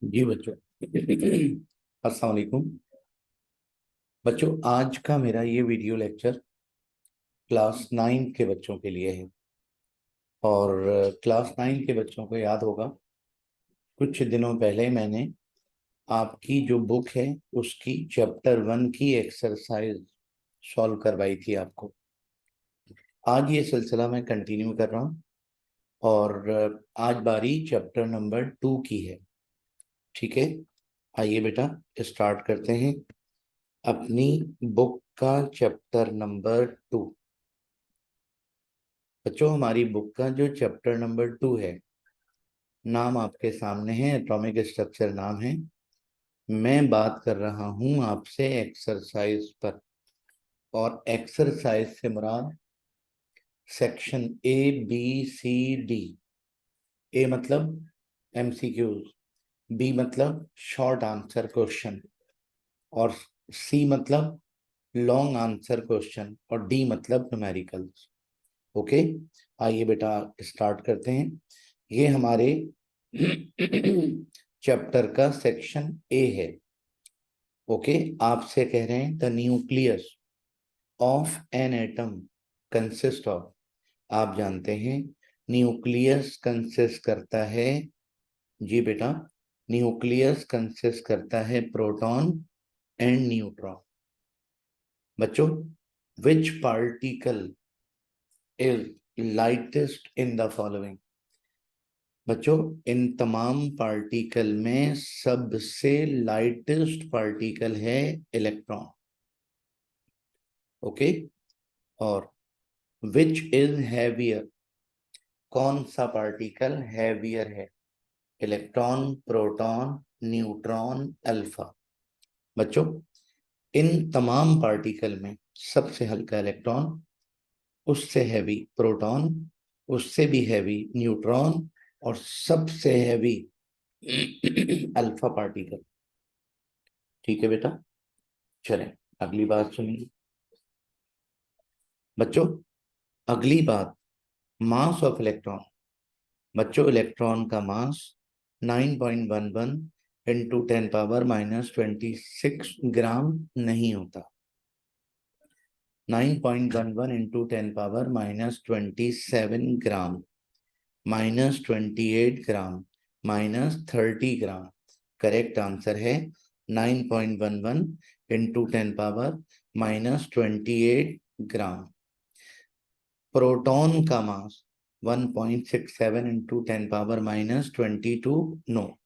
जी बच्चों। अस्सलाम वालेकुम। बच्चों, आज का मेरा ये वीडियो लेक्चर क्लास 9 के बच्चों के लिए है। और क्लास 9 के बच्चों को याद होगा, कुछ दिनों पहले मैंने आपकी जो बुक है उसकी चैप्टर 1 की एक्सरसाइज सॉल्व करवाई थी आपको। आज ये सिलसिला मैं कंटिन्यू कर रहा हूँ और आज बारी चैप्टर नंबर 2 की है। ठीक है, आइए बेटा स्टार्ट करते हैं अपनी बुक का चैप्टर नंबर 2। बच्चों, हमारी बुक का जो चैप्टर नंबर 2 है, नाम आपके सामने है, एटॉमिक स्ट्रक्चर नाम है। मैं बात कर रहा हूं आपसे एक्सरसाइज पर, और एक्सरसाइज से मुराद सेक्शन ABCD। ए मतलब MCQs, बी मतलब शॉर्ट आंसर क्वेश्चन, और सी मतलब लॉन्ग आंसर क्वेश्चन, और डी मतलब न्यूमेरिकल्स। ओके, आइए बेटा स्टार्ट करते हैं। ये हमारे चैप्टर का सेक्शन ए है। ओके, आपसे कह रहे हैं the nucleus of an atom consist of. आप जानते हैं न्यूक्लियस कंसिस्ट करता है, जी बेटा, न्यूक्लियस कंसिस्ट करता है प्रोटॉन एंड न्यूट्रॉन। बच्चों, which particle is lightest in the following. बच्चों, इन तमाम पार्टिकल में सबसे लाइटेस्ट पार्टिकल है इलेक्ट्रॉन। ओके, और विच इज हैवियर, कौन सा पार्टिकल हैवियर है? Electron, proton, neutron, alpha. बच्चों, इन तमाम पार्टिकल में सबसे हल्का इलेक्ट्रॉन, उससे हैवी प्रोटॉन, उससे भी हैवी न्यूट्रॉन, और सबसे हैवी अल्फा पार्टिकल। ठीक है बेटा, चलें अगली बात सुनिए। बच्चों, अगली बात, मास ऑफ इलेक्ट्रॉन। बच्चों, इलेक्ट्रॉन का मास 9.11 इंटू 10⁻⁻26 ग्राम नहीं होता। 9.11 इंटू 10⁻⁻27 ग्राम, -28 ग्राम, -30 ग्राम। करेक्ट आंसर है 9.11 इंटू 10⁻⁻28 ग्राम। प्रोटॉन का मास 1.67 इंटू 10⁻⁻22, नो,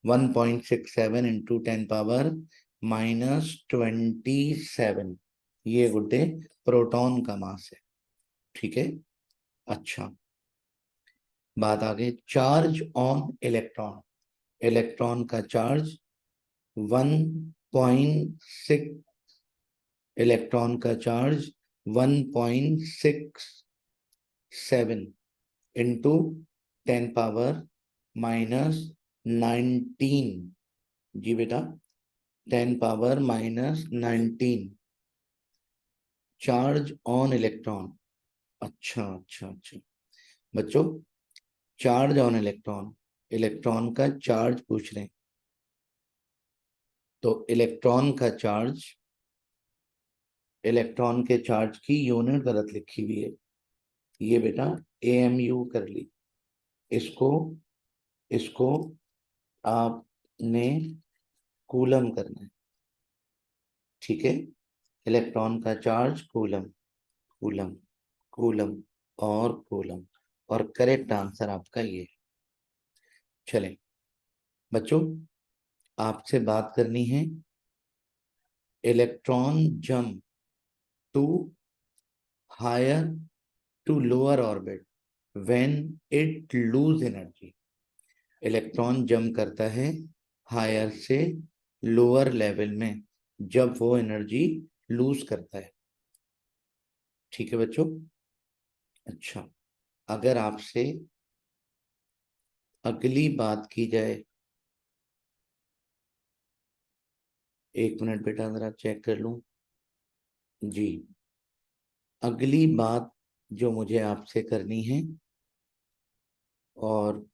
1.67 इंटू 10⁻⁻27, ये गुड्डे प्रोटॉन का मास है। ठीक है, अच्छा, बात आगे। चार्ज ऑन इलेक्ट्रॉन, इलेक्ट्रॉन का चार्ज 1.6, इलेक्ट्रॉन का चार्ज 1.67 इंटू 10⁻⁻19। जी बेटा, 10⁻⁻19 चार्ज ऑन इलेक्ट्रॉन। अच्छा अच्छा अच्छा, बच्चों, चार्ज ऑन इलेक्ट्रॉन, इलेक्ट्रॉन का चार्ज पूछ रहे हैं, तो इलेक्ट्रॉन का चार्ज, इलेक्ट्रॉन के चार्ज की यूनिट गलत लिखी हुई है। ये बेटा AMU कर ली, इसको इसको आपने कूलम करना है। ठीक है, इलेक्ट्रॉन का चार्ज कूलम, कूलम, कूलम और कूलम, और करेक्ट आंसर आपका ये है। चलें बच्चों, आपसे बात करनी है electron jump to higher to lower orbit when it lose energy. Electron jump करता है हायर से लोअर लेवल में जब वो एनर्जी लूज करता है। ठीक है बच्चों, अच्छा, अगर आपसे अगली बात की जाए, एक मिनट बेटा जरा चेक कर लूं। जी, अगली बात जो मुझे आपसे करनी है, और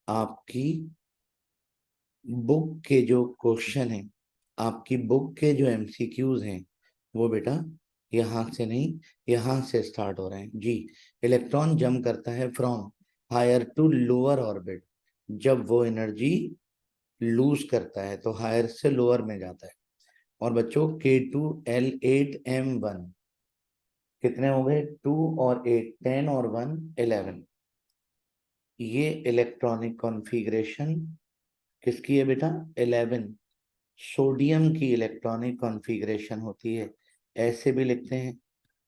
आपकी बुक के जो क्वेश्चन हैं, आपकी बुक के जो एमसीक्यूज हैं, वो बेटा यहाँ से नहीं, यहाँ से स्टार्ट हो रहे हैं जी। इलेक्ट्रॉन जंप करता है from higher to lower orbit, जब वो एनर्जी लूज करता है तो हायर से लोअर में जाता है। और बच्चों K2L8M1 कितने हो गए? 2 और 8 10 और 1 11। ये इलेक्ट्रॉनिक कॉन्फ़िगरेशन किसकी है बेटा? 11 सोडियम की इलेक्ट्रॉनिक कॉन्फ़िगरेशन होती है। ऐसे भी लिखते हैं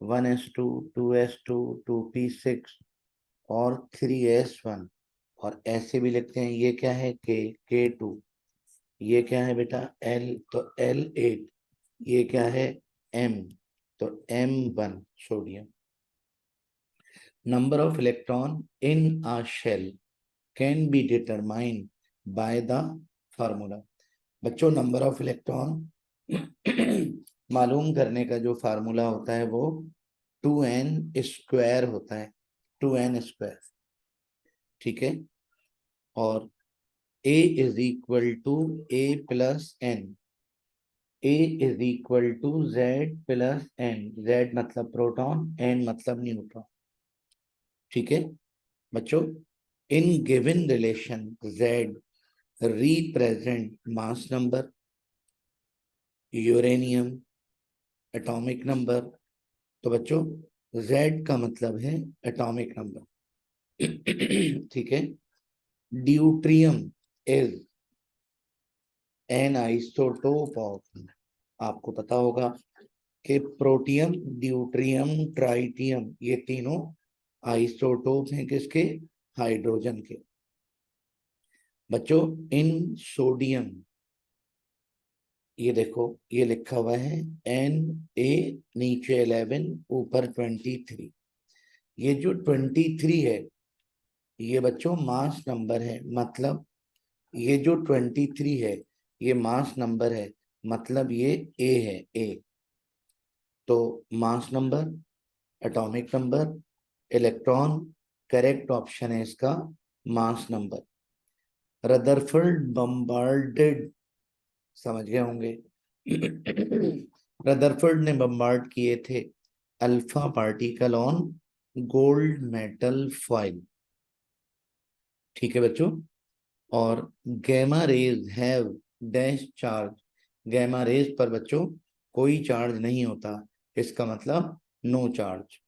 1s2 2s2 2p6 और 3s1। और ऐसे भी लिखते हैं, ये क्या है? K2। ये क्या है बेटा? L, तो L8। ये क्या है? M, तो M1 sodium. Number of electron in a shell can be determined by the formula. बच्चों नंबर ऑफ इलेक्ट्रॉन मालूम करने का जो फार्मूला होता है वो 2n² होता है, 2n²। ठीक है। और A is equal to A plus N, A is equal to Z plus N। Z मतलब प्रोटॉन, N मतलब न्यूट्रॉन। ठीक है बच्चों, in given relation Z represent mass number, uranium atomic number. तो बच्चों Z का मतलब है एटॉमिक नंबर। ठीक है। Deuterium is an isotope of, आपको पता होगा कि प्रोटियम, ड्यूट्रियम, ट्राइटियम ये तीनों आइसोटोप हैं किसके? हाइड्रोजन के। बच्चों इन सोडियम, ये देखो ये लिखा हुआ है Na, नीचे 11 ऊपर 23। ये जो 23 है ये बच्चों मास नंबर है, मतलब ये जो 23 है ये मास नंबर है, मतलब ये ए है, ए। तो mass number, atomic number, electron, correct option है इसका मास नंबर। रदरफोर्ड बम्बार्डेड, समझ गए होंगे। रदरफोर्ड ने बम्बार्ड किए थे alpha particle on gold metal foil. ठीक है बच्चों। और gamma rays have dash charge, gamma rays पर बच्चों कोई चार्ज नहीं होता, इसका मतलब no charge.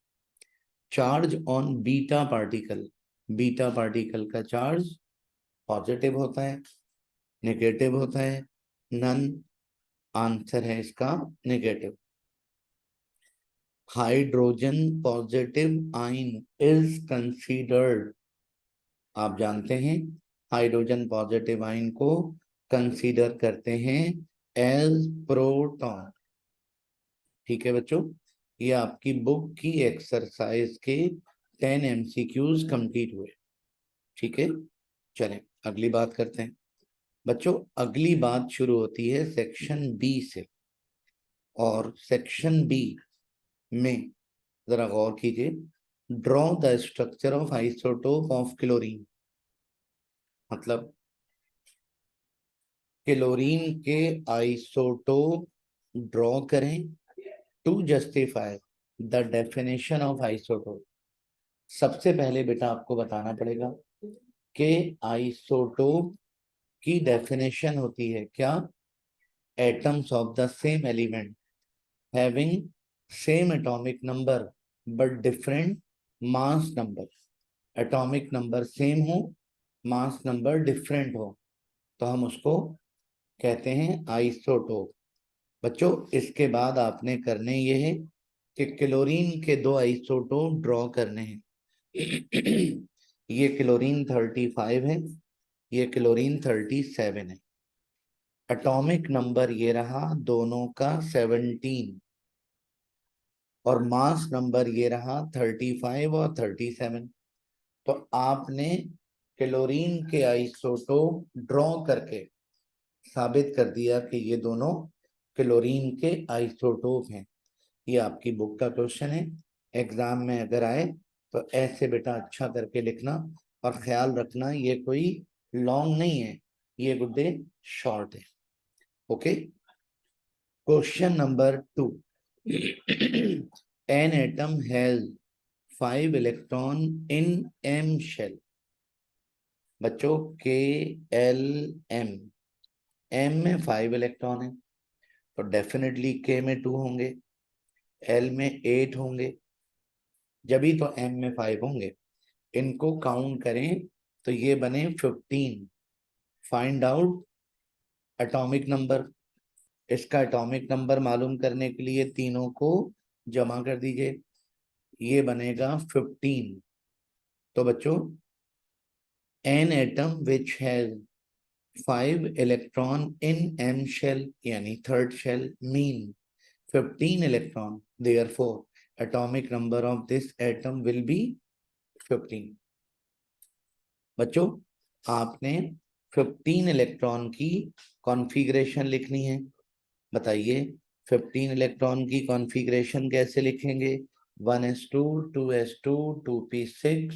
Charge on beta particle, beta particle का चार्ज पॉजिटिव होता है, नेगेटिव होता है, नन। आंसर है इसका negative. Hydrogen positive ion is considered, आप जानते हैं हाइड्रोजन पॉजिटिव आयन को कंसीडर करते हैं एज प्रोटॉन। ठीक है बच्चों, ये आपकी बुक की एक्सरसाइज के 10 MCQs कंप्लीट हुए। ठीक है, चलें अगली बात करते हैं। बच्चों अगली बात शुरू होती है सेक्शन बी से। और सेक्शन बी में जरा गौर कीजिए, draw the structure of isotope of chlorine. मतलब क्लोरीन के आइसोटोप ड्रॉ करें to justify the definition of isotope. सबसे पहले बेटा आपको बताना पड़ेगा कि आइसोटोप की डेफिनेशन होती है क्या? Atoms of the same element having same atomic number but different mass number. Atomic number same हो, मास नंबर डिफरेंट हो, तो हम उसको कहते हैं आइसोटोप। बच्चों इसके बाद आपने करने ये है कि क्लोरीन के दो आइसोटोप ड्रॉ करने हैं। ये क्लोरीन 35 है, ये क्लोरीन 37 है। एटॉमिक नंबर ये रहा दोनों का 17, और मास नंबर ये रहा 35 और 37। तो आपने क्लोरीन के आइसोटोप ड्रॉ करके साबित कर दिया कि ये दोनों क्लोरीन के आइसोटोप हैं। ये आपकी बुक का क्वेश्चन है, एग्जाम में अगर आए तो ऐसे बेटा अच्छा करके लिखना। और ख्याल रखना ये कोई लॉन्ग नहीं है, ये गुड्डे शॉर्ट है। Okay, question number 2। An atom has 5 electron in M shell. बच्चों के एल एम, एम में 5 इलेक्ट्रॉन है तो डेफिनेटली के में 2 होंगे, एल में 8 होंगे, जब ही तो एम में 5 होंगे। इनको काउंट करें तो ये बने 15। Find out atomic number. इसका एटॉमिक नंबर मालूम करने के लिए तीनों को जमा कर दीजिए, ये बनेगा 15। तो बच्चों an atom which has 5 electron in M shell यानी third shell mean 15 electron, therefore atomic number of this atom will be 15। बच्चों आपने 15 इलेक्ट्रॉन की कॉन्फ़िगरेशन लिखनी है। बताइए 15 इलेक्ट्रॉन की कॉन्फ़िगरेशन कैसे लिखेंगे? 1s2 2s2 2p6,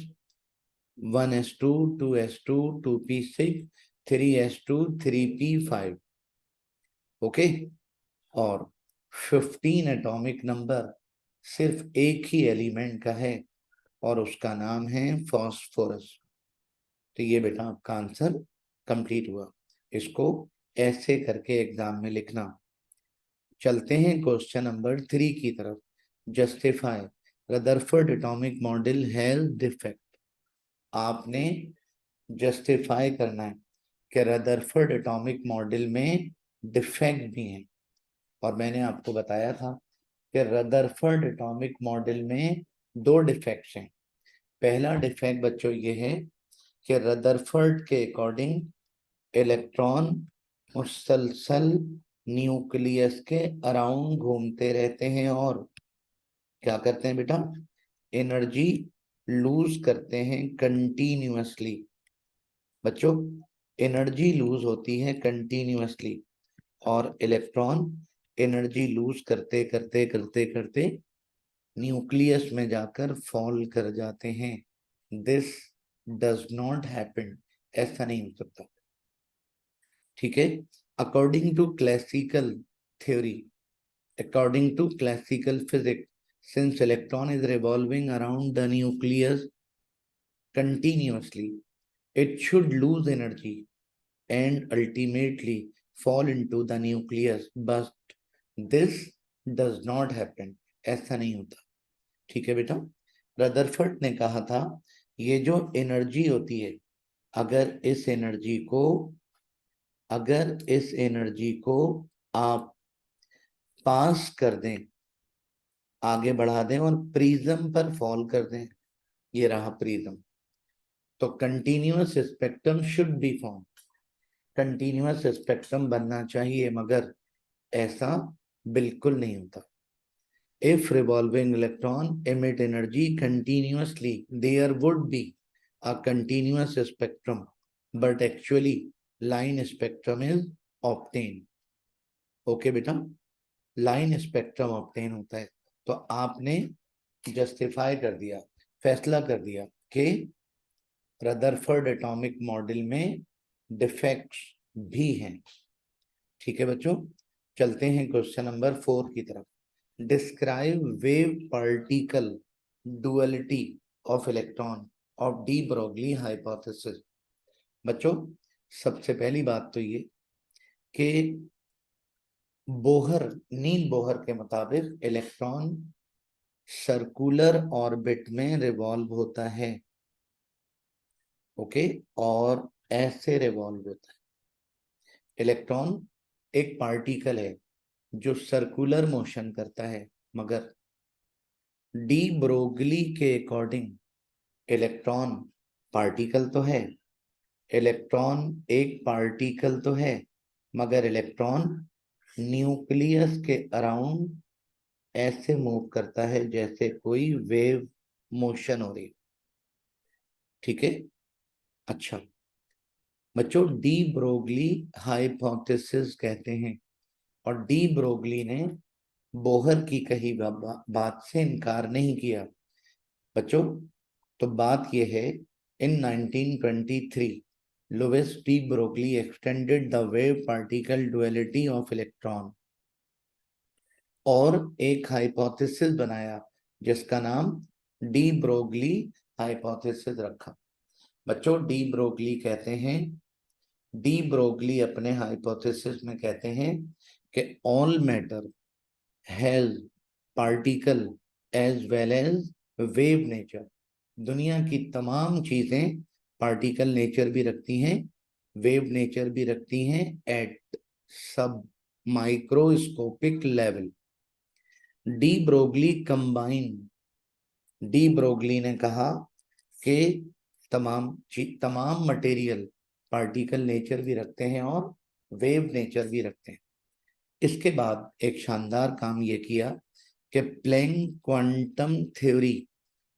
1s2 2s2 2p6, 3s2 3p5। Okay, और 15 एटॉमिक नंबर सिर्फ एक ही एलिमेंट का है और उसका नाम है फास्फोरस। तो ये बेटा आपका आंसर कंप्लीट हुआ। इसको ऐसे करके एग्जाम में लिखना। चलते हैं क्वेश्चन नंबर 3 की तरफ। Justify Rutherford atomic model has defect. आपने जस्टिफाई करना है कि रदरफोर्ड एटॉमिक मॉडल में डिफेक्ट भी हैं, और मैंने आपको बताया था कि रदरफोर्ड एटॉमिक मॉडल में 2 डिफेक्ट्स हैं। पहला डिफेक्ट बच्चों ये है कि रदरफोर्ड के अकॉर्डिंग इलेक्ट्रॉन मुसलसल न्यूक्लियस के अराउंड घूमते रहते हैं और क्या करते हैं बेटा? एनर्जी लूज करते हैं कंटिन्यूअसली। बच्चों एनर्जी लूज होती है कंटिन्यूअसली और इलेक्ट्रॉन एनर्जी लूज करते करते करते करते न्यूक्लियस में जाकर फॉल कर जाते हैं। दिस डज नॉट हैपन, ऐसा नहीं हो सकता। ठीक है, according to classical theory, according to classical physics, since electron is revolving around the nucleus continuously, it should lose energy and ultimately fall into the nucleus, but this does not happen, ऐसा नहीं होता। ठीक है बेटा, Rutherford ने कहा था ये जो एनर्जी होती है, अगर इस एनर्जी को आप पास कर दें, आगे बढ़ा दें और प्रिज्म पर फॉल कर दें, ये रहा प्रिज्म, तो continuous spectrum should be form, continuous spectrum बनना चाहिए, मगर ऐसा बिल्कुल नहीं होता। If revolving electron emit energy continuously, there would be a continuous spectrum, but actually line spectrum is obtained. Okay बेटा, लाइन स्पेक्ट्रम ऑब्टेन होता है। तो आपने जस्टिफाई कर दिया, फैसला कर दिया कि रदरफोर्ड एटॉमिक मॉडल में डिफेक्ट्स भी हैं। ठीक है बच्चों, चलते हैं क्वेश्चन नंबर 4 की तरफ। Describe wave particle duality of electron of de Broglie hypothesis. बच्चों सबसे पहली बात तो ये कि नील बोहर के मुताबिक इलेक्ट्रॉन सर्कुलर ऑर्बिट में रिवॉल्व होता है। ओके, और ऐसे रिवॉल्व होता है। इलेक्ट्रॉन एक पार्टिकल है जो सर्कुलर मोशन करता है, मगर डी ब्रोगली के अकॉर्डिंग इलेक्ट्रॉन पार्टिकल तो है, इलेक्ट्रॉन एक पार्टिकल तो है, मगर इलेक्ट्रॉन न्यूक्लियस के अराउंड ऐसे मूव करता है जैसे कोई वेव मोशन हो रही। ठीक है, अच्छा बच्चों डी ब्रोगली हाइपोथेसिस कहते हैं, और डी ब्रोगली ने बोहर की कही बात से इनकार नहीं किया। बच्चों तो बात यह है, in 1923 Louis de Broglie extended the wave particle duality of electron, और एक हाइपोथेसिस बनाया जिसका नाम डी ब्रोगली हाइपोथेसिस रखा। बच्चों, डी ब्रोगली कहते हैं, डी ब्रोगली अपने हाइपोथेसिस में कहते हैं कि all matter has particle as well as wave nature. दुनिया की तमाम चीजें पार्टिकल नेचर भी रखती हैं, वेव नेचर भी रखती हैं एट सब microscopic level. De Broglie D Broglie ने कहा कि तमाम मटेरियल पार्टिकल नेचर भी रखते हैं और वेव नेचर भी रखते हैं। इसके बाद एक शानदार काम ये किया कि प्लैंक क्वांटम थ्योरी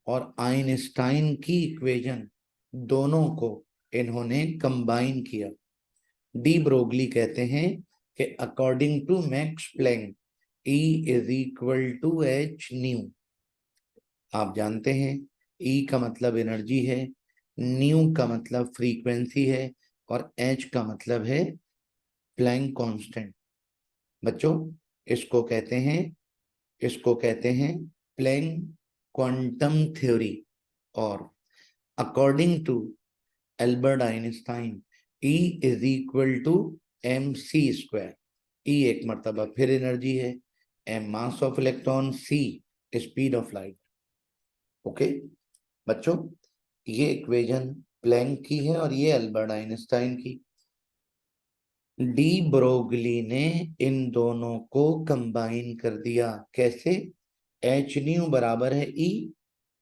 और आइंस्टाइन की इक्वेशन दोनों को इन्होंने कंबाइन किया। डी ब्रोगली कहते हैं कि according to Max Planck E is equal to H nu. आप जानते हैं E का मतलब एनर्जी है, न्यू का मतलब फ्रीक्वेंसी है, और H का मतलब है प्लैंक कांस्टेंट। बच्चों, इसको कहते हैं प्लैंक क्वांटम थ्योरी। और according to Albert Einstein E is equal to mc square. E एक मर्तबा फिर एनर्जी है, m mass of electron, c speed of light. Okay बच्चों, ये इक्वेशन प्लैंक की है और ये एल्बर्ट आइंस्टाइन की। डी ब्रोगली ने इन दोनों को कंबाइन कर दिया। कैसे? एच न्यू बराबर है E,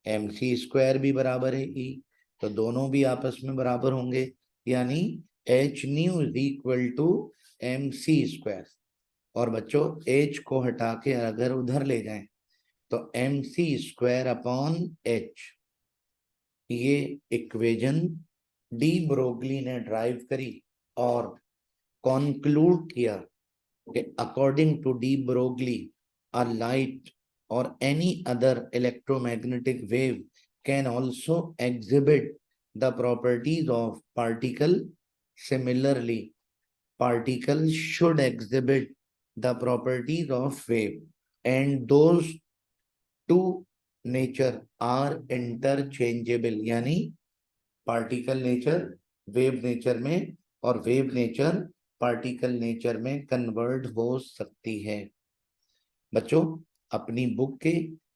mc स्क्वायर भी बराबर है E, तो दोनों भी आपस में बराबर होंगे, यानी H nu is equal to mc square. और बच्चों, h को हटा के अगर उधर ले जाएं तो mc स्क्वायर अपॉन h। ये इक्वेशन डी ब्रोगली ने ड्राइव करी और कॉन्क्लूड किया कि according to de Broglie a light और any other electromagnetic wave can also exhibit the properties of particle. Similarly, particles should exhibit the properties of wave, and those two nature are interchangeable। यानी particle nature wave nature में और wave nature particle nature में convert हो सकती है। बच्चों, अपनी book के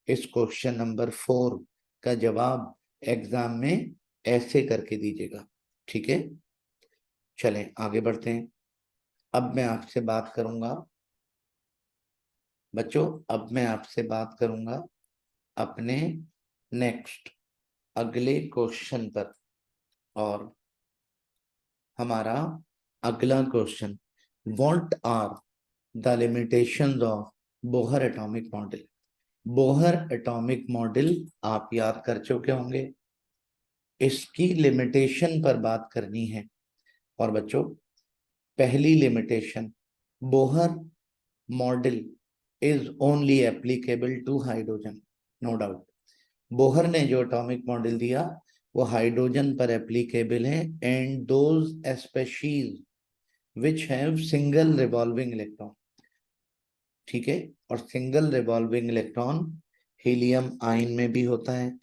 इस क्वेश्चन नंबर 4 का जवाब एग्जाम में ऐसे करके दीजिएगा, ठीक है? चलें आगे बढ़ते हैं। अब मैं आपसे बात करूंगा बच्चों, अपने नेक्स्ट अगले क्वेश्चन पर। और हमारा अगला question, what are the limitations of Bohr atomic model. Bohr atomic model आप याद कर चुके होंगे, इसकी लिमिटेशन पर बात करनी है। और बच्चों, पहली limitation, Bohr model is only applicable to hydrogen. No doubt, Bohr ने जो एटॉमिक मॉडल दिया वो हाइड्रोजन पर एप्लीकेबल है, and those species which have single revolving electron. ठीक है, और single revolving electron helium ion में भी होता है।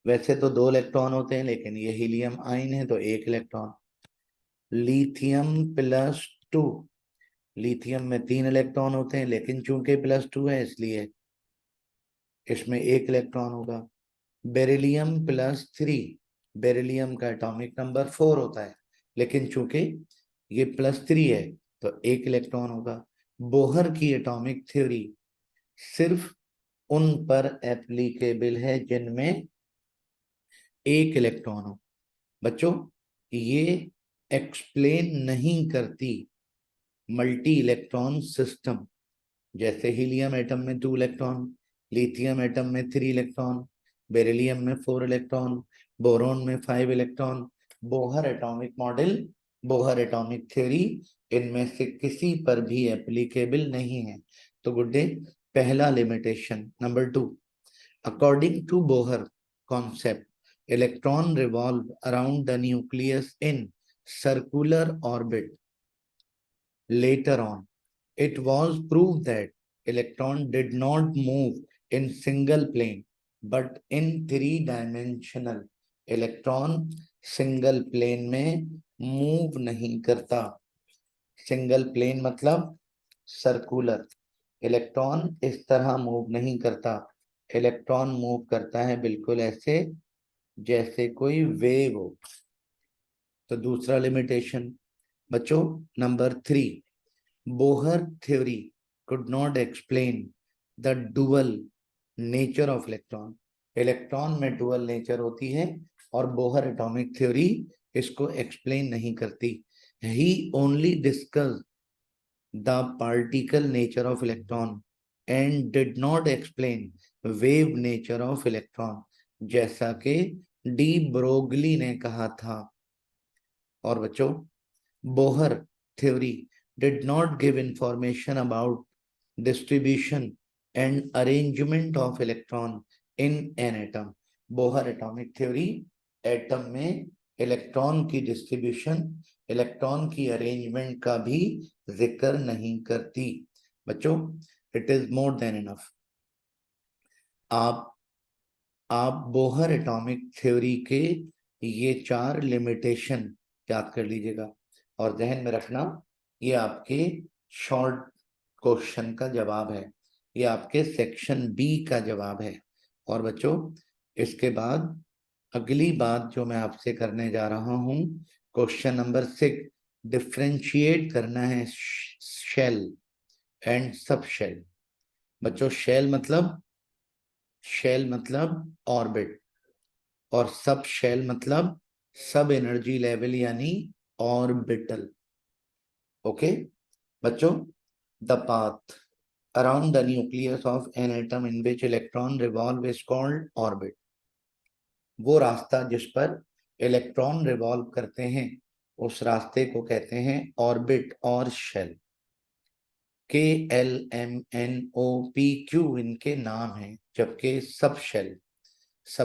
वैसे तो 2 इलेक्ट्रॉन होते हैं, लेकिन ये हीलियम आयन है तो 1 इलेक्ट्रॉन। लिथियम +2, लिथियम में 3 इलेक्ट्रॉन होते हैं, लेकिन चूंकि +2 है इसलिए इसमें 1 इलेक्ट्रॉन होगा। बेरिलियम +3, बेरिलियम का एटॉमिक नंबर 4 होता है, लेकिन चूंकि ये +3 है तो 1 इलेक्ट्रॉन होगा। बोहर की एटॉमिक थ्योरी सिर्फ उन पर एप्लीकेबल है जिनमें 1 इलेक्ट्रॉन हो। बच्चों, ये एक्सप्लेन नहीं करती मल्टी इलेक्ट्रॉन सिस्टम। जैसे हीलियम एटम में 2 इलेक्ट्रॉन, लिथियम एटम में 3 इलेक्ट्रॉन, बेरिलियम में 4 इलेक्ट्रॉन, बोरोन में 5 electron. Bohr atomic model, Bohr atomic theory इनमें से किसी पर भी एप्लीकेबल नहीं है। तो गुड डे, पहला limitation. Number 2, according to Bohr concept, electron revolve around the nucleus in circular orbit. Later on, it was proved that electron did not move in single plane, but in three-dimensional. Electron single plane में move नहीं करता. Single plane मतलब circular. Electron इस तरह move नहीं करता. Electron move करता है बिल्कुल ऐसे जैसे कोई वेव हो. तो दूसरा लिमिटेशन बच्चों, number 3, Bohr theory could not explain the dual nature of electron. Electron में डुअल नेचर होती है और बोहर एटॉमिक थ्योरी इसको एक्सप्लेन नहीं करती. He only discuss the particle nature of electron and did not explain wave nature of electron, जैसा कि de Broglie ने कहा था. और बच्चों, Bohr theory did not give information about distribution and arrangement of electron in an atom. Bohr atomic theory atom में electron की distribution, electron की अरेंजमेंट का भी जिक्र नहीं करती. बच्चों, it is more than enough. आप बोहर एटॉमिक थ्योरी के ये 4 लिमिटेशन याद कर लीजिएगा और ध्यान में रखना, ये आपके शॉर्ट क्वेश्चन का जवाब है, ये आपके सेक्शन बी का जवाब है. और बच्चों, इसके बाद अगली बात जो मैं आपसे करने जा रहा हूं, क्वेश्चन नंबर 6, डिफरेंशिएट करना है शेल एंड सब शेल. बच्चों, शेल मतलब ऑर्बिट और सब शेल मतलब सब एनर्जी लेवल यानी ऑर्बिटल. ओके बच्चों, the path around the nucleus of an atom in which electron revolve is called orbit. वो रास्ता जिस पर इलेक्ट्रॉन रिवॉल्व करते हैं उस रास्ते को कहते हैं ऑर्बिट और शेल. KLMNOPQ इनके नाम हैं, जबकि सब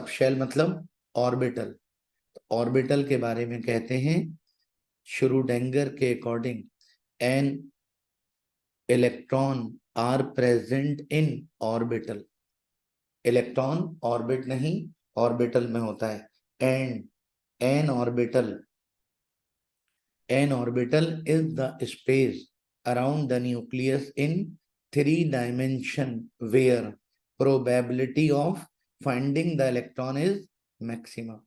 शेल मतलब ऑर्बिटल. ऑर्बिटल के बारे में कहते हैं श्रोडिंगर के according, an electron are present in orbital. Electron orbit नहीं ऑर्बिटल में होता है. And an orbital is the space around the nucleus in 3 dimension where probability of finding the electron is maximum.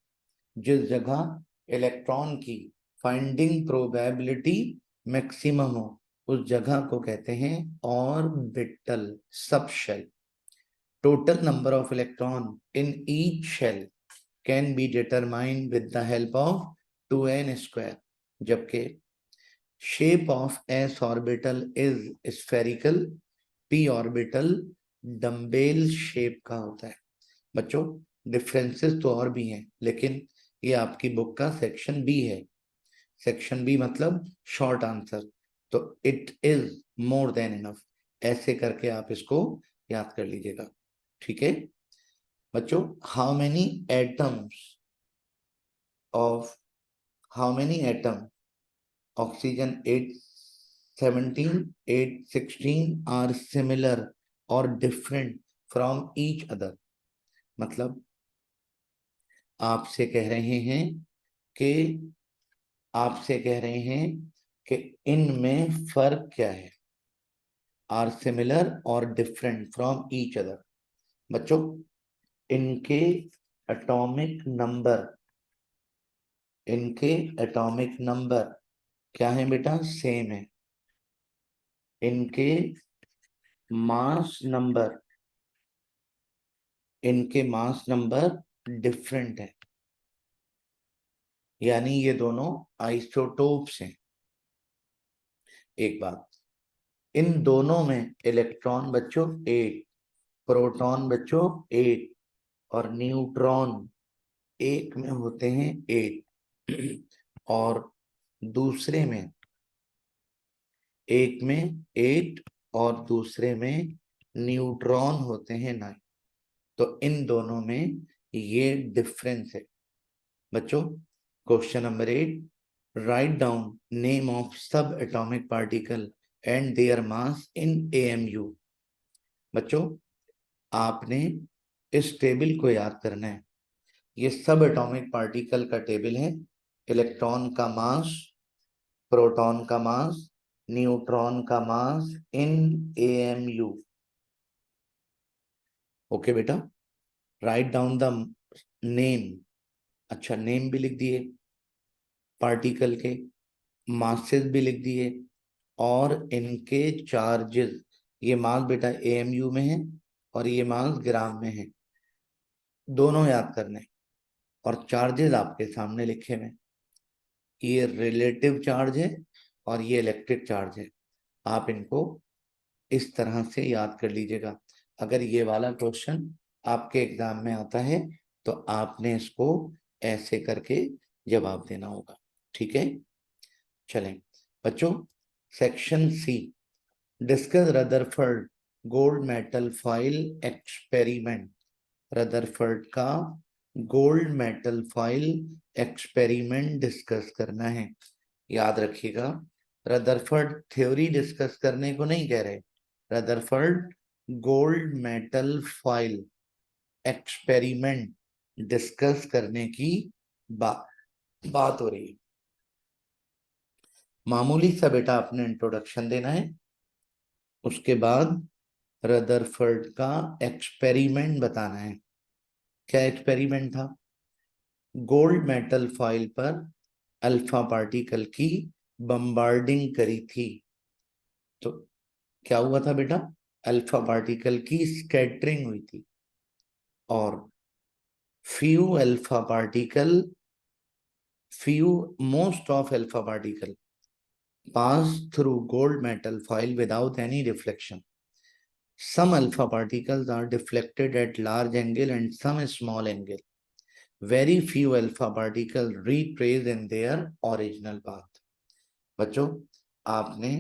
जिस जगह इलेक्ट्रॉन की finding probability maximum हो उस जगह को कहते हैं orbital sub shell. Total number of electron in each shell can be determined with the help of 2n square, जबकि shape of s orbital is spherical, p orbital dumbbell shape का होता है. बच्चों, डिफरेंसेस तो और भी हैं, लेकिन ये आपकी बुक का सेक्शन बी है. सेक्शन बी मतलब शॉर्ट आंसर, तो it is more than enough. ऐसे करके आप इसको याद कर लीजिएगा. ठीक है बच्चों, how many atom oxygen 817 816 are similar और डिफरेंट फ्रॉम ईच अदर. मतलब आपसे कह रहे हैं कि इनमें फर्क क्या है. आर सिमिलर और डिफरेंट फ्रॉम ईच अदर. बच्चों, इनके एटॉमिक नंबर क्या है बेटा, सेम है. इनके मास नंबर डिफरेंट है, यानी ये दोनों आइसोटोप्स हैं. एक बात, इन दोनों में इलेक्ट्रॉन बच्चों 8, प्रोटॉन बच्चों 8 और न्यूट्रॉन एक में होते हैं 8 और दूसरे में एक में 8 और दूसरे में न्यूट्रॉन होते हैं 9. तो इन दोनों में ये डिफरेंस है. बच्चों, question number 8, write down name of sub atomic particle and their mass in AMU। बच्चों, आपने इस टेबल को याद करना है। ये सब एटॉमिक पार्टिकल का टेबल है। इलेक्ट्रॉन का मास, प्रोटॉन का मास, न्यूट्रॉन का मास इन AMU। ओके बेटा, राइट डाउन द नेम। अच्छा, नेम भी लिख दिए, पार्टिकल के मासेस भी लिख दिए और इनके चार्जेस। ये मास बेटा AMU में है और ये मास ग्राम में है, दोनों याद करने। और चार्जेस आपके सामने लिखे हुए, ये रिलेटिव चार्ज है और ये इलेक्ट्रिक चार्ज है। आप इनको इस तरह से याद कर लीजिएगा। अगर ये वाला क्वेश्चन आपके एग्जाम में आता है तो आपने इसको ऐसे करके जवाब देना होगा। ठीक है, चलें बच्चों, section C, discuss Rutherford gold metal foil experiment. Rutherford का gold metal foil experiment discuss करना है। याद रखिएगा, रदरफोर्ड थ्योरी डिस्कस करने को नहीं कह रहे, Rutherford gold metal foil experiment discuss करने की बात हो रही है। मामूली सा बेटा आपने इंट्रोडक्शन देना है, उसके बाद रदरफोर्ड का एक्सपेरिमेंट बताना है। क्या एक्सपेरिमेंट था? गोल्ड मेटल फॉइल पर अल्फा पार्टिकल की बम्बार्डिंग करी थी। तो क्या हुआ था बेटा? अल्फा पार्टिकल की स्कैटरिंग हुई थी और few alpha particle, most of alpha particle pass through gold metal foil without any reflection. Some alpha particles are deflected at large angle and some small angle. Very few alpha particles retrace in their original path. बच्चों, आपने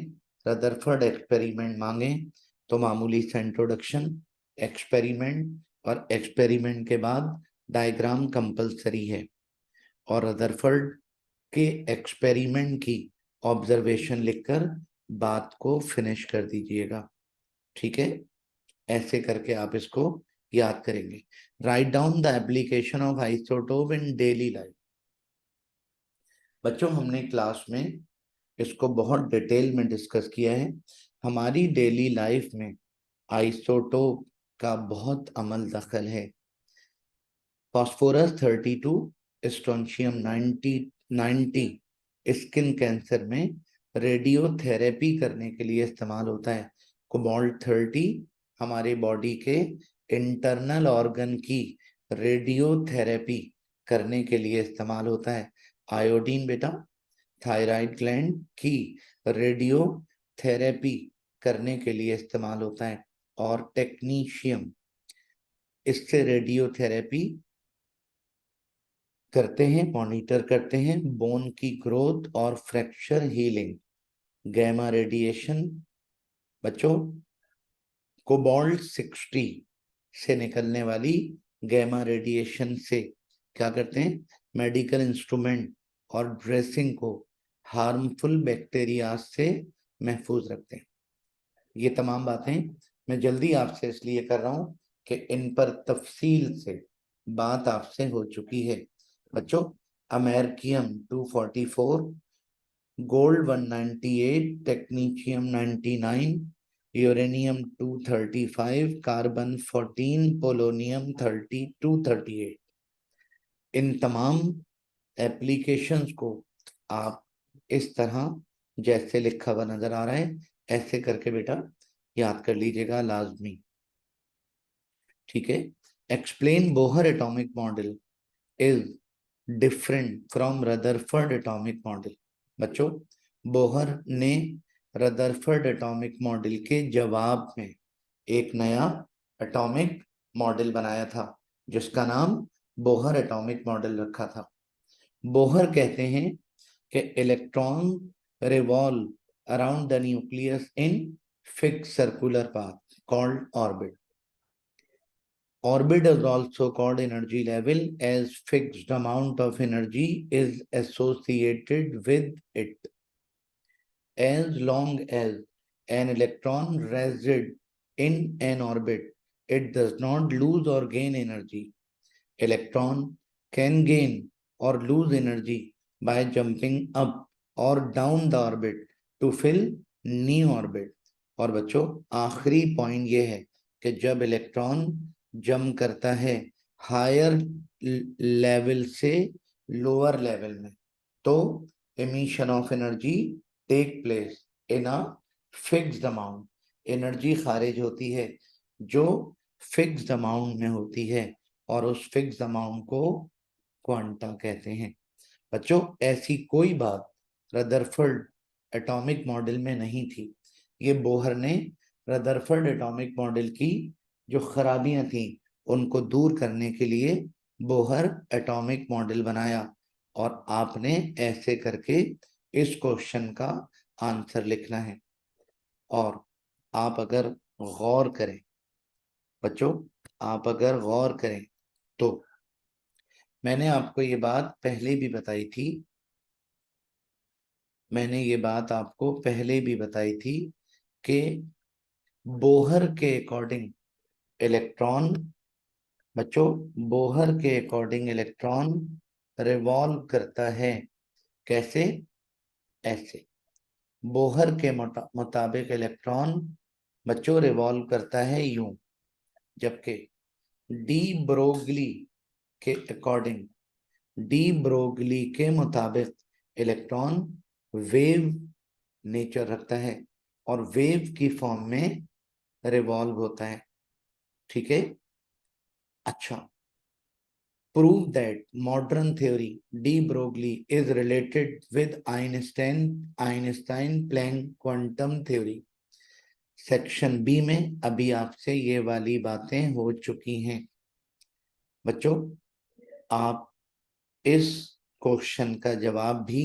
Rutherford experiment मांगे तो मामूली सा introduction, experiment और experiment के बाद diagram compulsory है। और रदरफोर्ड के एक्सपेरिमेंट की ऑब्जर्वेशन लिखकर बात को फिनिश कर दीजिएगा। ठीक है, ऐसे करके आप इसको याद करेंगे। Write down the application of isotope in daily life. बच्चों, हमने क्लास में इसको बहुत डिटेल में डिस्कस किया है। हमारी डेली लाइफ में आइसोटोप का बहुत अमल दखल है। फास्फोरस 32, स्ट्रोंशियम 90 स्किन कैंसर में रेडियोथेरेपी करने के लिए इस्तेमाल होता है। कोबाल्ट 30 हमारे बॉडी के इंटरनल ऑर्गन की रेडियोथेरेपी करने के लिए इस्तेमाल होता है। आयोडीन बेटा थायराइड ग्लैंड की रेडियोथेरेपी करने के लिए इस्तेमाल होता है। और टेक्नीशियम इससे रेडियोथेरेपी करते हैं, मॉनिटर करते हैं बोन की ग्रोथ और फ्रैक्चर हीलिंग। गैमा रेडिएशन बच्चों, कोबाल्ट 60 से निकलने वाली गैमा रेडिएशन से क्या करते हैं? मेडिकल इंस्ट्रूमेंट और ड्रेसिंग को हार्मफुल बैक्टीरिया से महफूज रखते हैं। ये तमाम बातें मैं जल्दी आपसे इसलिए कर रहा हूं कि इन पर तफसील से बात आपसे हो चुकी है। बच्चों, americium 244, gold 198, technetium 99, uranium 235, carbon 14, polonium 238, इन तमाम एप्लीकेशंस को आप इस तरह जैसे लिखा हुआ नजर आ रहा है ऐसे करके बेटा याद कर लीजिएगा लाजमी। ठीक है, explain Bohr atomic model is different from Rutherford atomic model. बच्चों, बोहर ने रदरफोर्ड एटॉमिक मॉडल के जवाब में एक नया एटॉमिक मॉडल बनाया था जिसका नाम बोहर एटॉमिक मॉडल रखा था। बोहर कहते हैं कि electron revolve around the nucleus in fix circular path called orbit. Orbit is also called energy level as fixed amount of energy is associated with it. As long as an electron resides in an orbit, it does not lose or gain energy. Electron can gain or lose energy by jumping up or down the orbit to fill new orbit. और बच्चों आखिरी point ये है कि जब electron jump करता है higher level से लोअर लेवल में, तो emission of energy take place in a fixed amount. Energy खारिज होती है जो फिक्स्ड अमाउंट में होती है और उस फिक्स्ड अमाउंट को क्वांटा कहते हैं। बच्चों ऐसी कोई बात रदरफोर्ड एटॉमिक मॉडल में नहीं थी। ये बोहर ने रदरफोर्ड एटॉमिक मॉडल की जो खराबियां थी उनको दूर करने के लिए बोहर एटॉमिक मॉडल बनाया और आपने ऐसे करके इस क्वेश्चन का आंसर लिखना है। और आप अगर गौर करें बच्चों, आप अगर गौर करें तो मैंने आपको ये बात पहले भी बताई थी, मैंने ये बात आपको पहले भी बताई थी कि बोहर के अकॉर्डिंग इलेक्ट्रॉन, बच्चों बोहर के अकॉर्डिंग इलेक्ट्रॉन रिवॉल्व करता है। कैसे? ऐसे। बोहर के मुताबिक इलेक्ट्रॉन बच्चों रिवॉल्व करता है यूं, जबकि डी ब्रोगली के अकॉर्डिंग, डी ब्रोगली के मुताबिक इलेक्ट्रॉन वेव नेचर रखता है और वेव की फॉर्म में रिवॉल्व होता है। ठीक है, अच्छा। Prove that modern theory de Broglie is related with Einstein Planck quantum theory. Section B में अभी आपसे ये वाली बातें हो चुकी हैं। बच्चों आप इस क्वेश्चन का जवाब भी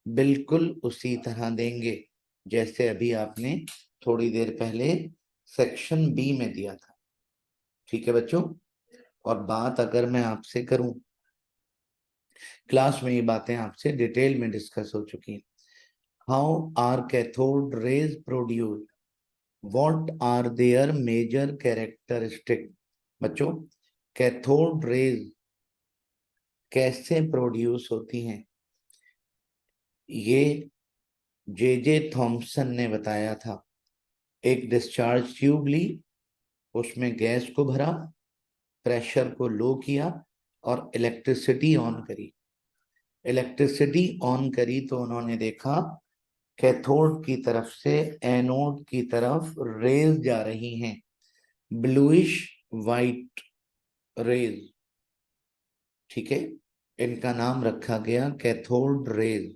बिल्कुल उसी तरह देंगे जैसे अभी आपने थोड़ी देर पहले सेक्शन बी में दिया था। ठीक है बच्चों, और बात अगर मैं आपसे करूं, क्लास में ये बातें आपसे डिटेल में डिस्कस हो चुकी हैं। How are cathode rays produce, what are their major characteristic. बच्चों कैथोड रेज कैसे प्रोड्यूस होती हैं, ये जे थॉमसन ने बताया था। एक डिस्चार्ज ट्यूब ली, उसमें गैस को भरा, प्रेशर को लो किया और इलेक्ट्रिसिटी ऑन करी। इलेक्ट्रिसिटी ऑन करी तो उन्होंने देखा कैथोड की तरफ से एनोड की तरफ रेज जा रही हैं, ब्लूइश वाइट रेज। ठीक है, इनका नाम रखा गया कैथोड रेज।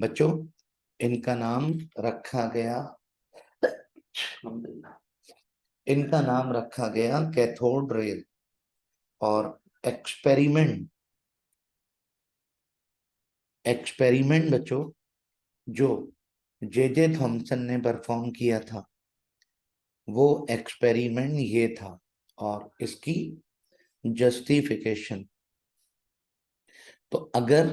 बच्चों इनका नाम रखा गया, इनका नाम रखा गया कैथोड रेज। और एक्सपेरिमेंट बच्चों जो जे थॉमसन ने परफॉर्म किया था वो एक्सपेरिमेंट ये था और इसकी जस्टिफिकेशन। तो अगर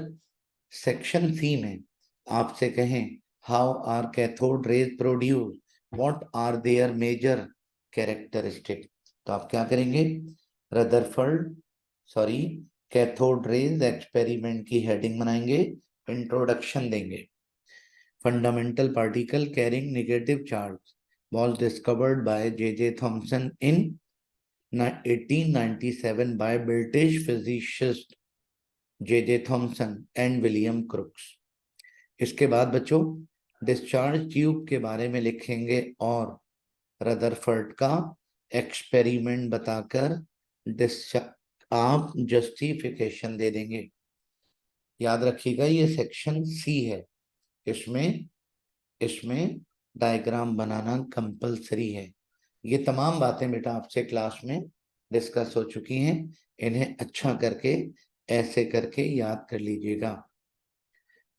सेक्शन सी में आपसे कहें how are cathode rays produce, what are their major characteristic, तो आप क्या करेंगे? Rutherford sorry cathode rays experiment की हेडिंग बनाएंगे, इंट्रोडक्शन देंगे। Fundamental particle carrying negative charge was discovered by J.J. Thomson in 1897 by British physicist J.J. Thomson and William Crookes। इसके बाद बच्चों डिस्चार्ज ट्यूब के बारे में लिखेंगे और रदरफोर्ड का एक्सपेरिमेंट बताकर आप जस्टिफिकेशन दे देंगे। याद रखिएगा ये सेक्शन सी है, इसमें इसमें डायग्राम बनाना कंपलसरी है। ये तमाम बातें बेटा आपसे क्लास में डिस्कस हो चुकी हैं, इन्हें अच्छा करके ऐसे करके याद कर लीजिएगा।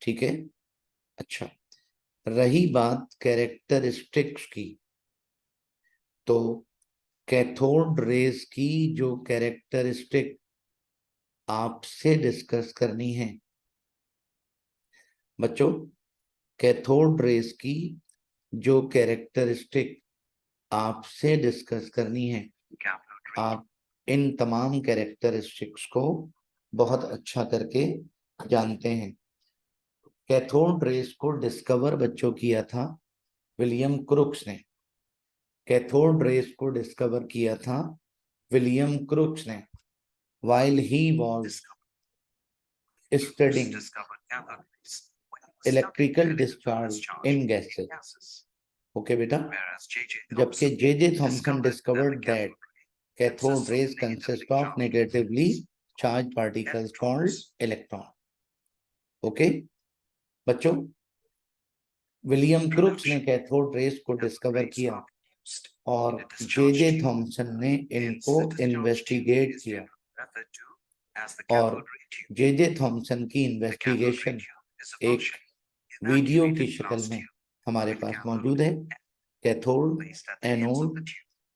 ठीक है, अच्छा। रही बात कैरेक्टरिस्टिक्स की, तो कैथोड रेज की जो कैरेक्टरिस्टिक आपसे डिस्कस करनी है बच्चों, कैथोड रेज की जो कैरेक्टरिस्टिक आपसे डिस्कस करनी है, आप इन तमाम कैरेक्टरिस्टिक्स को बहुत अच्छा करके जानते हैं। कैथोड रेज को डिस्कवर बच्चों किया था विलियम क्रुक्स ने। कैथोड रेज को डिस्कवर किया था विलियम क्रुक्स ने while he was studying electrical discharge in gases. Okay बेटा, जबकि J Thomson discovered that cathode rays consist of negatively charge particles called electron. Okay बच्चों, विलियम क्रुक्स ने cathode rays को discover किया और जे थॉमसन ने इनको इन्वेस्टिगेट किया, और जे थॉमसन की इन्वेस्टिगेशन एक वीडियो की शक्ल में हमारे पास मौजूद है। Cathode, anode,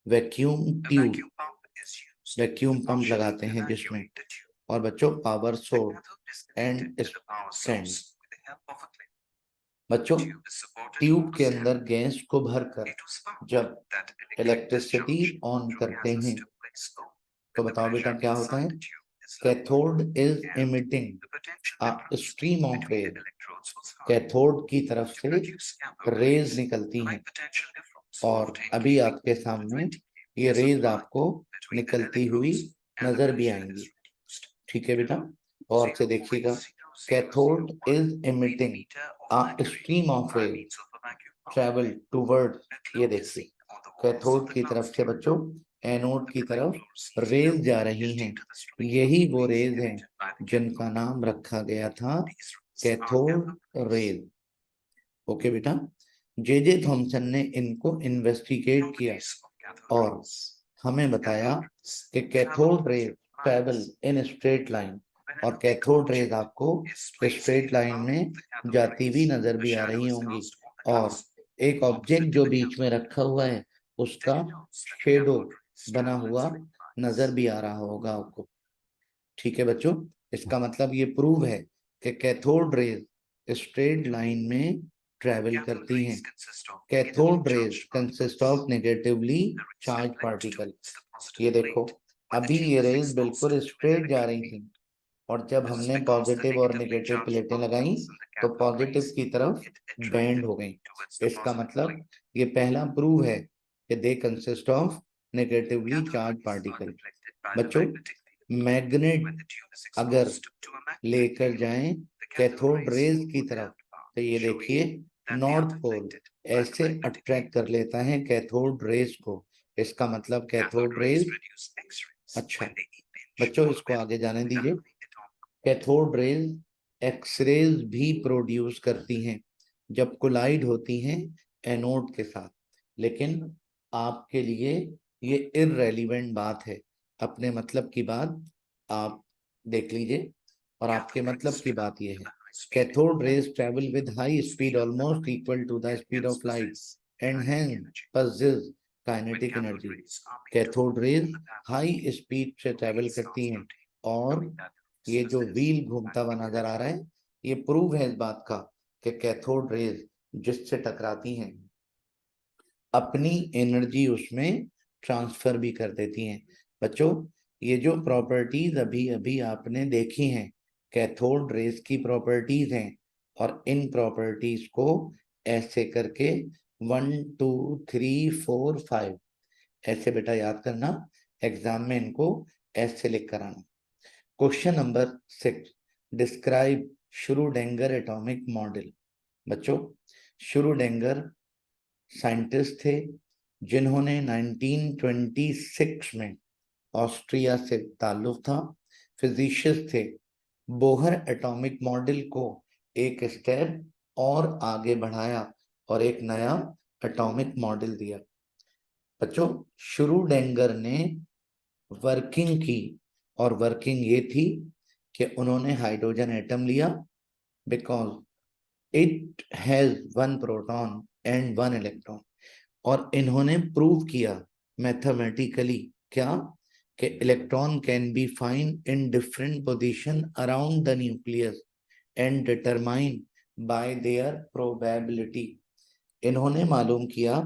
vacuum tube, vacuum pump लगाते हैं जिसमें, और बच्चों पावर सोर्स एंड स्टैंड। बच्चों ट्यूब के अंदर गैस को भरकर जब इलेक्ट्रिसिटी ऑन करते हैं तो बताओ बेटा क्या होता है? Cathode is emitting a stream of rays. Cathode की तरफ से रेज निकलती हैं और अभी आपके सामने ये रेज आपको निकलती हुई नजर भी आएंगी। ठीक है बेटा, और से देखिएगा, cathode is emitting a stream of raise travel toward, ये देखिए कैथोड की तरफ से बच्चों एनोड की तरफ रेज जा रही हैं। यही वो रेज हैं जिनका नाम रखा गया था कैथोड रेज। ओके बेटा, जे थॉमसन ने इनको इन्वेस्टिगेट किया और हमें बताया कि cathode rays travel in straight line, और कैथोड रेज आपको स्ट्रेट लाइन में जाती हुई नजर भी आ रही होंगी, और एक ऑब्जेक्ट जो बीच में रखा हुआ है उसका शेडो बना हुआ नजर भी आ रहा होगा आपको। ठीक है बच्चों, इसका मतलब ये प्रूव है कि कैथोड रेज स्ट्रेट लाइन में ट्रेवल करती हैं। Cathode rays consist of negatively charge particle. ये देखो, अभी ये रेज बिल्कुल स्ट्रेट जा रही थी और जब हमने पॉजिटिव और नेगेटिव प्लेटें लगाई तो पॉजिटिव की तरफ बेंड हो गई। इसका मतलब ये पहला प्रूव है कि they consist of negatively charge particle. बच्चों मैग्नेट अगर लेकर जाएं कैथोड रेज की तरफ तो ये देखिए नॉर्थ पोल ऐसे अट्रैक्ट कर लेता है कैथोड रेज को। इसका मतलब कैथोड रेज, अच्छा बच्चों इसको आगे जाने दीजिए। कैथोड रेज एक्सरेज भी प्रोड्यूस करती हैं जब कोलाइड होती हैं एनोड के साथ, लेकिन आपके लिए ये इररेलेवेंट बात है। अपने मतलब की बात आप देख लीजिए, और आपके मतलब की बात ये है cathode rays travel with high speed almost equal to the speed of light and hence possess kinetic energy. Cathode rays high speed से ट्रेवल करती हैं और ये जो व्हील घूमता हुआ नजर आ रहा है ये प्रूव है इस बात का कि कैथोड रेज जिससे टकराती हैं अपनी एनर्जी उसमें ट्रांसफर भी कर देती हैं। बच्चों ये जो प्रॉपर्टीज अभी अभी आपने देखी हैं कैथोड रेज की प्रॉपर्टीज हैं, और इन प्रॉपर्टीज को ऐसे करके 1 2 3 4 5 ऐसे बेटा याद करना, एग्जाम में इनको ऐसे लिख कर आना। Question number 6, describe Schrodinger atomic model. बच्चों श्रोडिंगर साइंटिस्ट थे जिन्होंने 1926 में ऑस्ट्रिया से ताल्लुक था, फिजिशिस्ट थे। बोहर एटॉमिक मॉडल को एक स्टेप और आगे बढ़ाया और एक नया एटॉमिक मॉडल दिया। बच्चों श्रोडिंगर ने वर्किंग की, और वर्किंग ये थी कि उन्होंने हाइड्रोजन एटम लिया because it has 1 proton and 1 electron, और इन्होंने प्रूव किया मैथमेटिकली क्या कि electron can be find in different position around the nucleus and determine by there probability. इन्होंने मालूम किया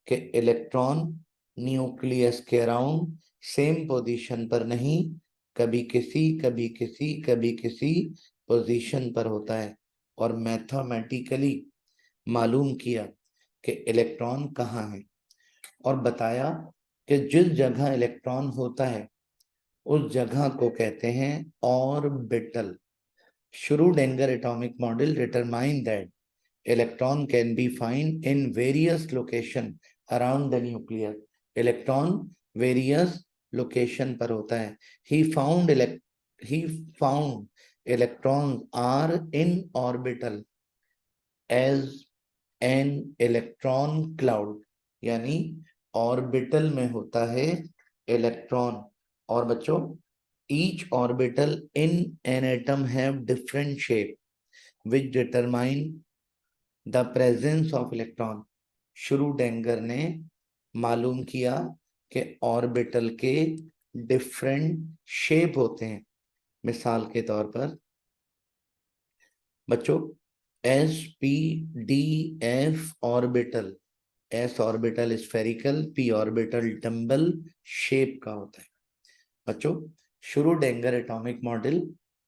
कि इलेक्ट्रॉन न्यूक्लियस के अराउंड सेम पोजीशन पर नहीं, कभी किसी कभी किसी कभी किसी पोजीशन पर होता है, और मैथमेटिकली मालूम किया कि इलेक्ट्रॉन कहाँ है, और बताया कि जिस जगह इलेक्ट्रॉन होता है उस जगह को कहते हैं orbital. Schrödinger atomic model determined that electron can be found in various location around the nucleus. Electron various location पर होता है. He found electrons are in orbital as an electron cloud, यानी ऑर्बिटल में होता है इलेक्ट्रॉन। और बच्चों, each orbital in an atom have different shape which determine the presence of electron. श्रूडेंगर ने मालूम किया कि ऑर्बिटल के डिफरेंट शेप होते हैं। मिसाल के तौर पर बच्चों, S-P-D-F orbital, S orbital spherical, P orbital dumbbell shape का होता है। बच्चों, श्रूडेंगर एटॉमिक मॉडल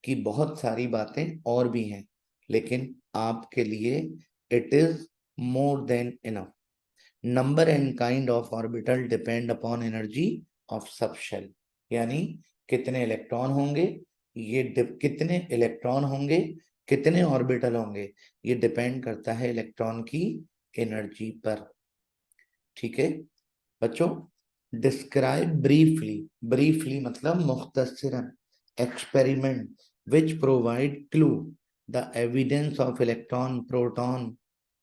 की बहुत सारी बातें और भी हैं, लेकिन आपके लिए it is more than enough. Number and kind of orbital depend upon energy of subshell, यानी कितने इलेक्ट्रॉन होंगे, कितने इलेक्ट्रॉन होंगे, कितने ऑर्बिटल होंगे, ये डिपेंड करता है इलेक्ट्रॉन की एनर्जी पर। ठीक है बच्चों, डिस्क्राइब ब्रीफली, ब्रीफली मतलब मुख्तसरन, experiment which provide clue the evidence of electron, proton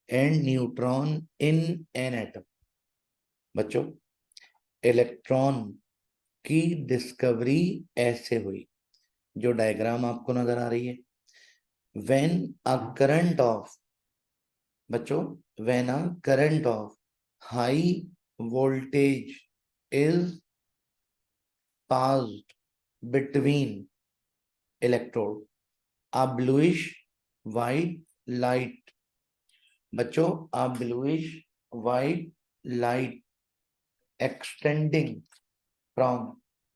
and neutron in an atom. बच्चों, इलेक्ट्रॉन की डिस्कवरी ऐसे हुई, जो डायग्राम आपको नजर आ रही है। व्हेन अ करंट ऑफ, बच्चों, when a current of high voltage is passed between electrode, a bluish white light, बच्चों, a bluish white light extending from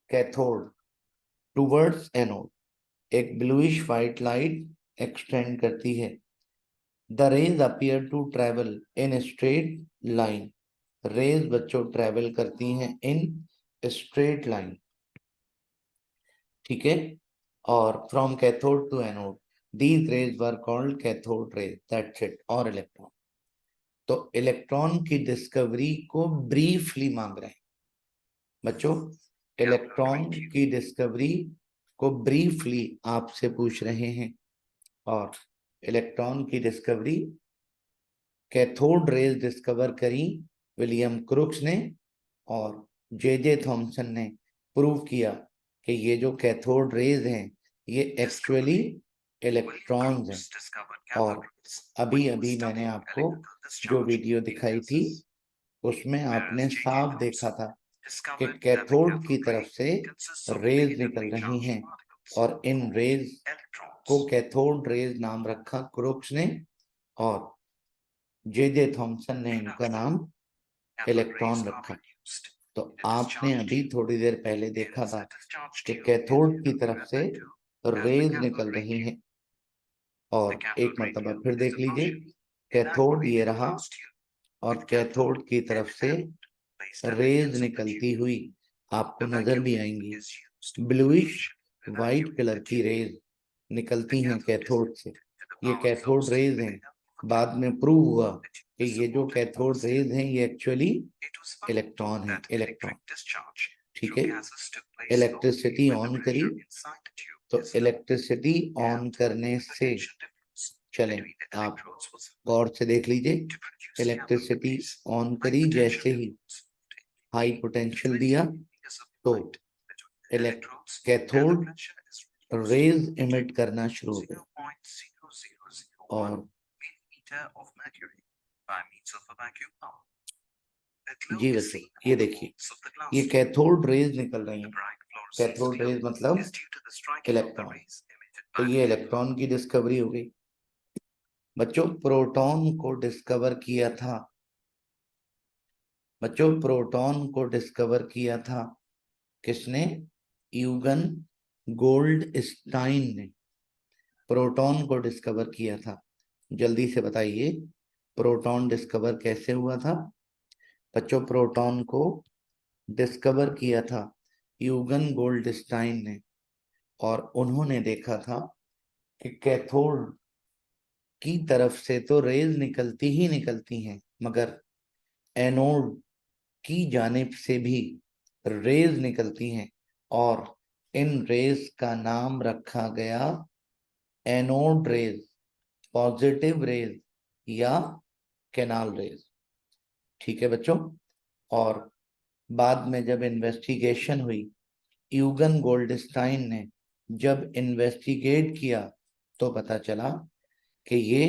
cathode towards anode, एक bluish white light extend करती है। The rays appear to travel in a straight line, rays बच्चों travel करती हैं in straight line. ठीक है, और from cathode to anode, these rays were called cathode rays, that's it. और इलेक्ट्रॉन, तो इलेक्ट्रॉन की डिस्कवरी को ब्रीफली मांग रहे हैं बच्चों, इलेक्ट्रॉन की डिस्कवरी को ब्रीफली आपसे पूछ रहे हैं। और इलेक्ट्रॉन की डिस्कवरी, कैथोड रेज डिस्कवर करी विलियम क्रुक्स ने, और जे थॉमसन ने प्रूव किया कि ये जो कैथोड रेज हैं ये एक्चुअली इलेक्ट्रॉन्स हैं। और अभी अभी मैंने आपको जो वीडियो दिखाई थी उसमें आपने साफ देखा था कि कैथोड की तरफ से रेज निकल रही हैं, और इन रेज को कैथोड रेज नाम रखा क्रुक्स ने, और जे थॉमसन ने इनका नाम इलेक्ट्रॉन रखा। तो आपने अभी थोड़ी देर पहले देखा था कि कैथोड की तरफ से रेज निकल रही हैं, और एक मर्तबा फिर देख लीजिए, कैथोड ये रहा, और कैथोड की तरफ से रेज निकलती हुई आपको नजर भी आएंगी। ब्लूइश वाइट कलर की रेज निकलती हैं कैथोड से, ये कैथोड रेज हैं। बाद में प्रूव हुआ कि ये जो कैथोड रेज हैं ये एक्चुअली इलेक्ट्रॉन है, इलेक्ट्रॉन। ठीक है, इलेक्ट्रिसिटी ऑन करी, तो इलेक्ट्रिसिटी ऑन करने से, चलें आप गौर से देख लीजिए, इलेक्ट्रिसिटी ऑन करी, जैसे ही हाई पोटेंशियल दिया तो कैथोड रेज इमिट करना शुरू हो गया, और जी बच्चों, ये देखिए, ये कैथोड रेज निकल रही हैं। कैथोड रेज मतलब इलेक्ट्रॉन। तो ये इलेक्ट्रॉन की डिस्कवरी हो गई। बच्चों प्रोटॉन को डिस्कवर किया था, बच्चों प्रोटॉन को डिस्कवर किया था किसने? यूगन गोल्डस्टाइन ने प्रोटॉन को डिस्कवर किया था। जल्दी से बताइए, प्रोटॉन डिस्कवर कैसे हुआ था? बच्चों प्रोटॉन को डिस्कवर किया था यूगन गोल्डस्टाइन ने, और उन्होंने देखा था कि कैथोड की तरफ से तो रेज निकलती ही निकलती हैं, मगर एनोड की जानिब से भी रेज निकलती हैं, और इन रेज का नाम रखा गया एनोड रेज, पॉजिटिव रेज या कैनाल रेज। ठीक है बच्चों। और बाद में जब इन्वेस्टिगेशन हुई, यूगन गोल्डस्टाइन ने जब इन्वेस्टिगेट किया, तो पता चला कि ये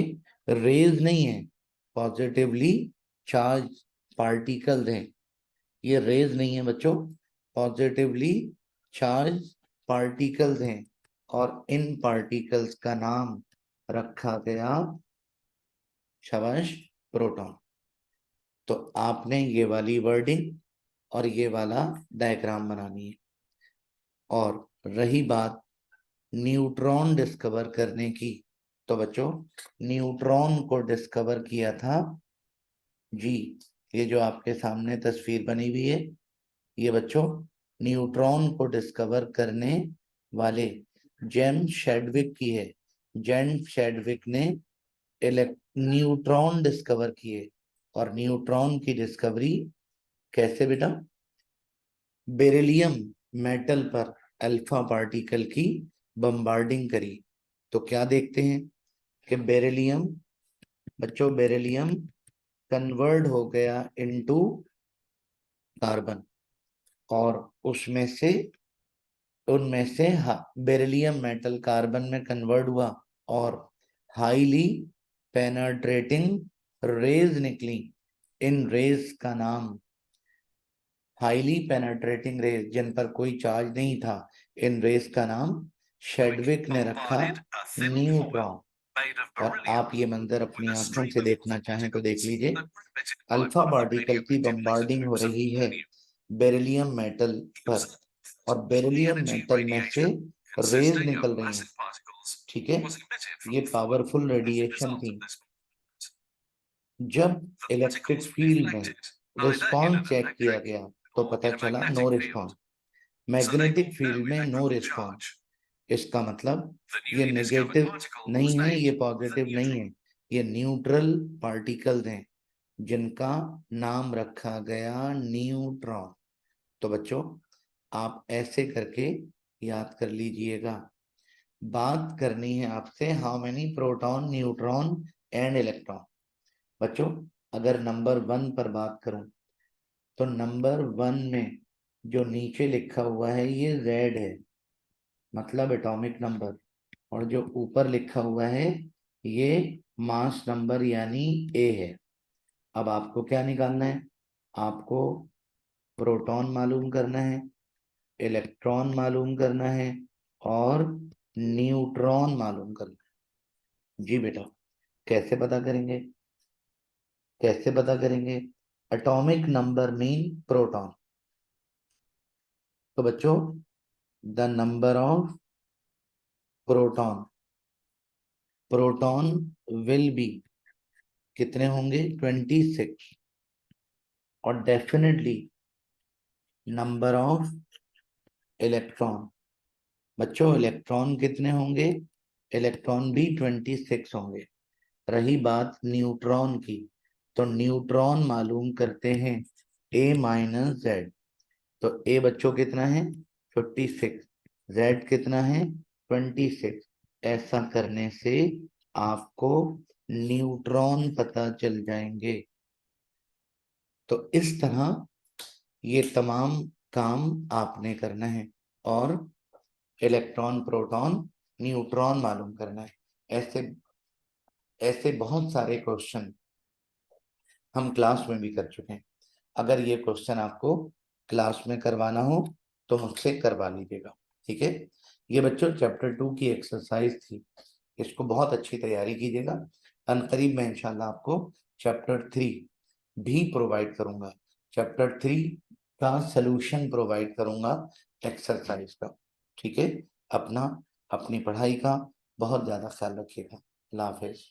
रेज नहीं है, पॉजिटिवली चार्ज पार्टिकल्स हैं। ये रेज नहीं है बच्चों, पॉजिटिवली चार्ज पार्टिकल्स हैं, और इन पार्टिकल्स का नाम रखा गया, शाबाश, प्रोटॉन। तो आपने ये वाली वर्डिंग और ये वाला डायग्राम बनानी है। और रही बात न्यूट्रॉन डिस्कवर करने की, तो बच्चों न्यूट्रॉन को डिस्कवर किया था, जी ये जो आपके सामने तस्वीर बनी हुई है, ये बच्चों न्यूट्रॉन को डिस्कवर करने वाले जेम्स शेडविक की है। जेम्स शेडविक ने न्यूट्रॉन डिस्कवर किए, और न्यूट्रॉन की डिस्कवरी कैसे बेटा? बेरिलियम मेटल पर अल्फा पार्टिकल की बम्बार्डिंग करी। तो क्या देखते हैं कि बेरिलियम, बच्चों बेरिलियम कन्वर्ट हो गया इनटू कार्बन, और उसमें से उनमें से बेरिलियम मेटल कार्बन में कन्वर्ट हुआ, और हाईली पेनेट्रेटिंग रेज निकली। इन रेज का नाम, हाईली पेनेट्रेटिंग रेज जिन पर कोई चार्ज नहीं था, इन रेज का नाम शेडविक ने रखा न्यूट्रॉन। और आप ये मंजर अपनी आंखों से देखना चाहें तो देख लीजिए, अल्फा पार्टिकल की बम्बार्डिंग हो रही है बेरिलियम मेटल पर, और बेरिलियम मेटल में से रेज निकल रही हैं। ठीक है, ये पावरफुल रेडिएशन थी। जब इलेक्ट्रिक फील्ड में रिस्पॉन्स चेक किया गया, तो पता चला नो रिस्पॉन्स। मैग्नेटिक फील्ड में नो रिस्पॉन्स, इसका मतलब ये नेगेटिव नहीं है, ये पॉजिटिव नहीं है, ये न्यूट्रल पार्टिकल्स हैं जिनका नाम रखा गया न्यूट्रॉन। तो बच्चों आप ऐसे करके याद कर लीजिएगा। बात करनी है आपसे how many proton, neutron and electron. बच्चों अगर नंबर 1 पर बात करूं, तो नंबर 1 में जो नीचे लिखा हुआ है ये Z है, मतलब एटॉमिक नंबर, और जो ऊपर लिखा हुआ है ये मास नंबर यानी A है। अब आपको क्या निकालना है? आपको प्रोटॉन मालूम करना है, इलेक्ट्रॉन मालूम करना है, और न्यूट्रॉन मालूम करना है। जी बेटा, कैसे पता करेंगे? कैसे पता करेंगे? Atomic number mean proton. तो बच्चों the number of proton, proton will be, कितने होंगे? 26। और डेफिनेटली नंबर ऑफ इलेक्ट्रॉन, बच्चों इलेक्ट्रॉन कितने होंगे? इलेक्ट्रॉन भी 26 होंगे। रही बात न्यूट्रॉन की, तो न्यूट्रॉन मालूम करते हैं A-Z। तो A बच्चों कितना है? 56। Z कितना है? 26। ऐसा करने से आपको न्यूट्रॉन पता चल जाएंगे। तो इस तरह ये तमाम काम आपने करना है, और इलेक्ट्रॉन, प्रोटॉन, न्यूट्रॉन मालूम करना है। ऐसे ऐसे बहुत सारे क्वेश्चन हम क्लास में भी कर चुके हैं। अगर ये क्वेश्चन आपको क्लास में करवाना हो तो हमसे करवा लीजिएगा, ठीक है। ये बच्चों चैप्टर 2 की एक्सरसाइज थी, इसको बहुत अच्छी तैयारी कीजिएगा। अनकरीब मैं इंशाल्लाह आपको चैप्टर 3 भी प्रोवाइड करूंगा, चैप्टर 3 का सलूशन प्रोवाइड करूंगा एक्सरसाइज का, ठीक है। अपनी पढ़ाई का बहुत ज्यादा ख्याल रखिएगा। अल्लाह हाफिज।